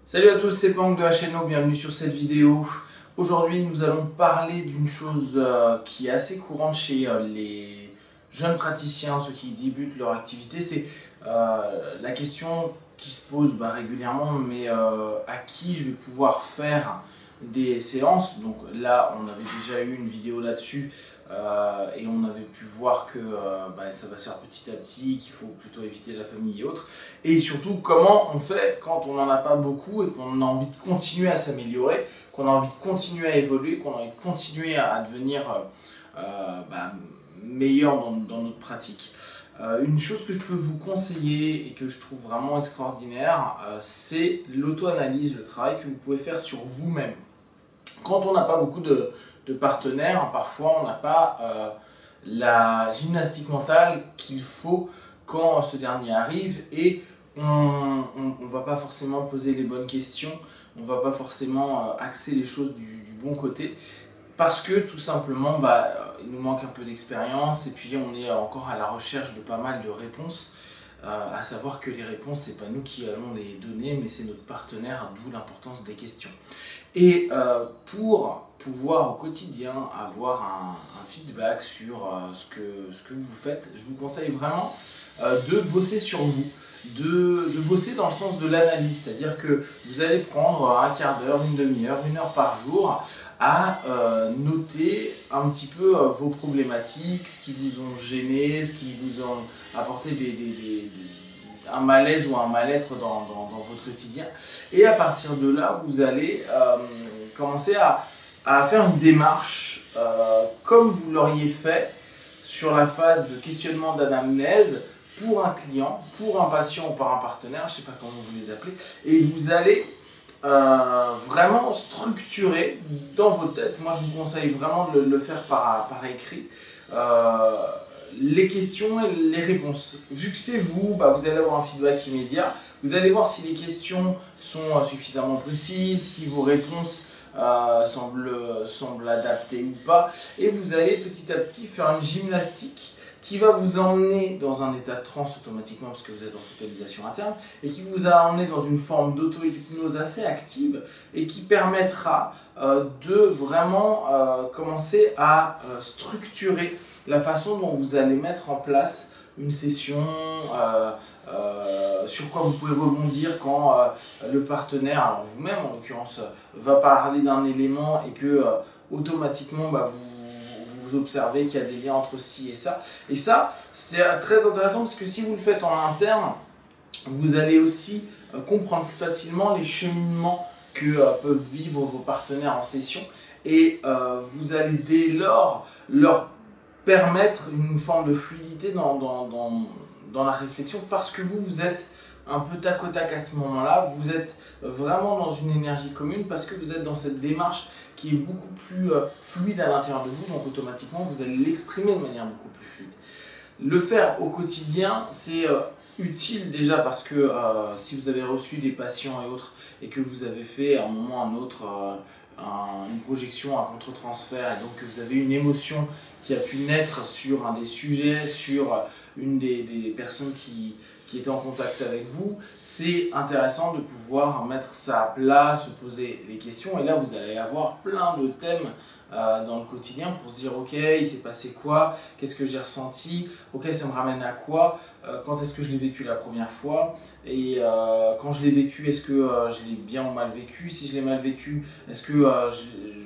Salut à tous, c'est Pank de la chaîne O, bienvenue sur cette vidéo. Aujourd'hui, nous allons parler d'une chose qui est assez courante chez les jeunes praticiens, ceux qui débutent leur activité. C'est la question qui se pose régulièrement, mais à qui je vais pouvoir faire des séances. Donc là, on avait déjà eu une vidéo là-dessus et on avait pu voir que ça va se faire petit à petit, qu'il faut plutôt éviter la famille et autres. Et surtout, comment on fait quand on n'en a pas beaucoup et qu'on a envie de continuer à s'améliorer, qu'on a envie de continuer à évoluer, qu'on a envie de continuer à devenir meilleur dans notre pratique. Une chose que je peux vous conseiller et que je trouve vraiment extraordinaire, c'est l'auto-analyse, le travail que vous pouvez faire sur vous-même. Quand on n'a pas beaucoup de partenaires, parfois on n'a pas la gymnastique mentale qu'il faut quand ce dernier arrive et on ne va pas forcément poser les bonnes questions, on ne va pas forcément axer les choses du bon côté parce que tout simplement il nous manque un peu d'expérience et puis on est encore à la recherche de pas mal de réponses. À savoir que les réponses, c'est pas nous qui allons les donner, mais c'est notre partenaire, d'où l'importance des questions. Et pour pouvoir au quotidien avoir un feedback sur ce que vous faites, je vous conseille vraiment de bosser sur vous, de bosser dans le sens de l'analyse, c'est-à-dire que vous allez prendre un quart d'heure, une demi-heure, une heure par jour à noter un petit peu vos problématiques, ce qui vous ont gêné, ce qui vous ont apporté un malaise ou un mal-être dans votre quotidien. Et à partir de là, vous allez commencer à faire une démarche comme vous l'auriez fait sur la phase de questionnement d'anamnèse pour un client, pour un patient ou par un partenaire, je ne sais pas comment vous les appelez, et vous allez vraiment structurer dans vos têtes. Moi, je vous conseille vraiment de le faire par écrit. Les questions et les réponses. Vu que c'est vous, vous allez avoir un feedback immédiat. Vous allez voir si les questions sont suffisamment précises, si vos réponses semblent adaptées ou pas. Et vous allez petit à petit faire une gymnastique qui va vous emmener dans un état de transe automatiquement parce que vous êtes en focalisation interne et qui vous a emmené dans une forme d'auto-hypnose assez active et qui permettra de vraiment commencer à structurer la façon dont vous allez mettre en place une session, sur quoi vous pouvez rebondir quand le partenaire, alors vous-même en l'occurrence, va parler d'un élément et que automatiquement vous observez qu'il y a des liens entre ci et ça. Et ça, c'est très intéressant parce que si vous le faites en interne, vous allez aussi comprendre plus facilement les cheminements que peuvent vivre vos partenaires en session et vous allez dès lors leur permettre une forme de fluidité dans la réflexion parce que vous êtes un peu tac au tac à ce moment-là, vous êtes vraiment dans une énergie commune parce que vous êtes dans cette démarche qui est beaucoup plus fluide à l'intérieur de vous, donc automatiquement vous allez l'exprimer de manière beaucoup plus fluide. Le faire au quotidien, c'est utile déjà parce que si vous avez reçu des patients et autres et que vous avez fait à un moment ou à un autre une projection, un contre-transfert et donc que vous avez une émotion qui a pu naître sur un des sujets, sur une des personnes qui était en contact avec vous, c'est intéressant de pouvoir mettre ça à plat, se poser les questions et là vous allez avoir plein de thèmes dans le quotidien pour se dire ok, il s'est passé quoi, qu'est-ce que j'ai ressenti, ok, ça me ramène à quoi, quand est-ce que je l'ai vécu la première fois et quand je l'ai vécu, est-ce que je l'ai bien ou mal vécu, si je l'ai mal vécu, est-ce que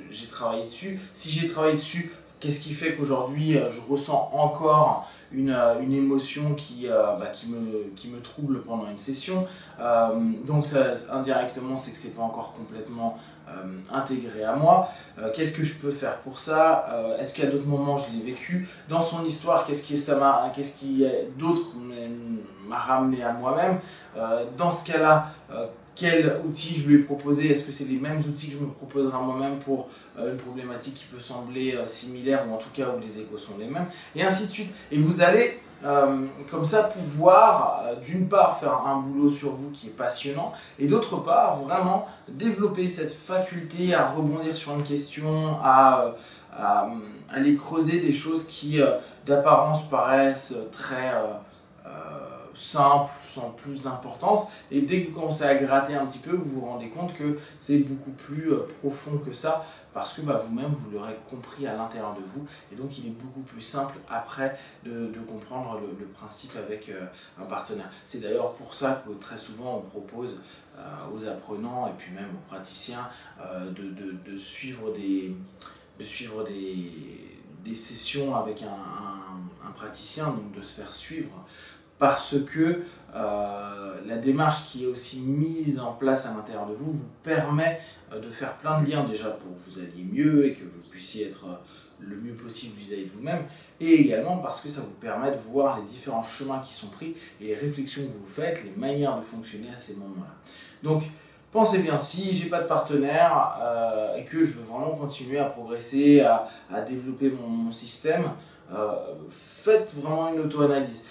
j'ai travaillé dessus, si j'ai travaillé dessus, qu'est-ce qui fait qu'aujourd'hui je ressens encore une émotion qui me trouble pendant une session. Donc ça, indirectement, c'est que c'est pas encore complètement intégré à moi. Qu'est-ce que je peux faire pour ça? Est-ce qu'il y a d'autres moments où je l'ai vécu? Dans son histoire, qu'est-ce qui d'autre m'a ramené à moi-même? Dans ce cas-là, quel outil je lui ai proposé, est-ce que c'est les mêmes outils que je me proposerai à moi-même pour une problématique qui peut sembler similaire ou en tout cas où les échos sont les mêmes, et ainsi de suite. Et vous allez comme ça pouvoir d'une part faire un boulot sur vous qui est passionnant et d'autre part vraiment développer cette faculté à rebondir sur une question, à aller creuser des choses qui d'apparence paraissent très simple, sans plus d'importance, et dès que vous commencez à gratter un petit peu, vous vous rendez compte que c'est beaucoup plus profond que ça, parce que vous-même, vous l'aurez compris à l'intérieur de vous, et donc il est beaucoup plus simple après de comprendre le principe avec un partenaire. C'est d'ailleurs pour ça que très souvent on propose aux apprenants et puis même aux praticiens de suivre des sessions avec un praticien, donc de se faire suivre, parce que la démarche qui est aussi mise en place à l'intérieur de vous vous permet de faire plein de liens déjà pour que vous alliez mieux et que vous puissiez être le mieux possible vis-à-vis de vous-même, et également parce que ça vous permet de voir les différents chemins qui sont pris et les réflexions que vous faites, les manières de fonctionner à ces moments-là. Donc pensez bien, si j'ai pas de partenaire et que je veux vraiment continuer à progresser, à développer mon système, faites vraiment une auto-analyse.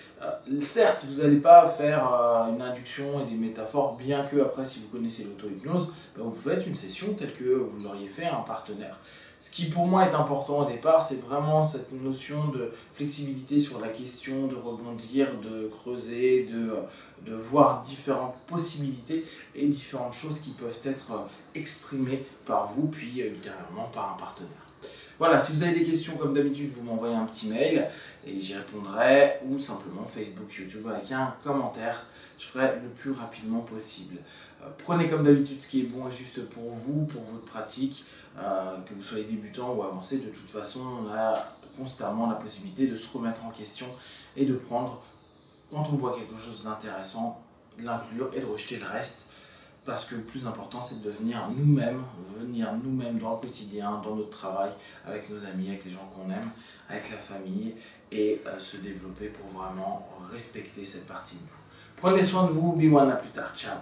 Certes, vous n'allez pas faire une induction et des métaphores, bien que après, si vous connaissez l'auto-hypnose, vous faites une session telle que vous l'auriez fait à un partenaire. Ce qui pour moi est important au départ, c'est vraiment cette notion de flexibilité sur la question, de rebondir, de creuser, de voir différentes possibilités et différentes choses qui peuvent être exprimées par vous, puis ultérieurement par un partenaire. Voilà, si vous avez des questions, comme d'habitude, vous m'envoyez un petit mail et j'y répondrai, ou simplement Facebook, YouTube avec un commentaire. Je ferai le plus rapidement possible. Prenez comme d'habitude ce qui est bon et juste pour vous, pour votre pratique, que vous soyez débutant ou avancé. De toute façon, on a constamment la possibilité de se remettre en question et de prendre, quand on voit quelque chose d'intéressant, de l'inclure et de rejeter le reste. Parce que le plus important, c'est de venir nous-mêmes dans le quotidien, dans notre travail, avec nos amis, avec les gens qu'on aime, avec la famille, et se développer pour vraiment respecter cette partie de nous. Prenez soin de vous, Biwan, à plus tard, ciao.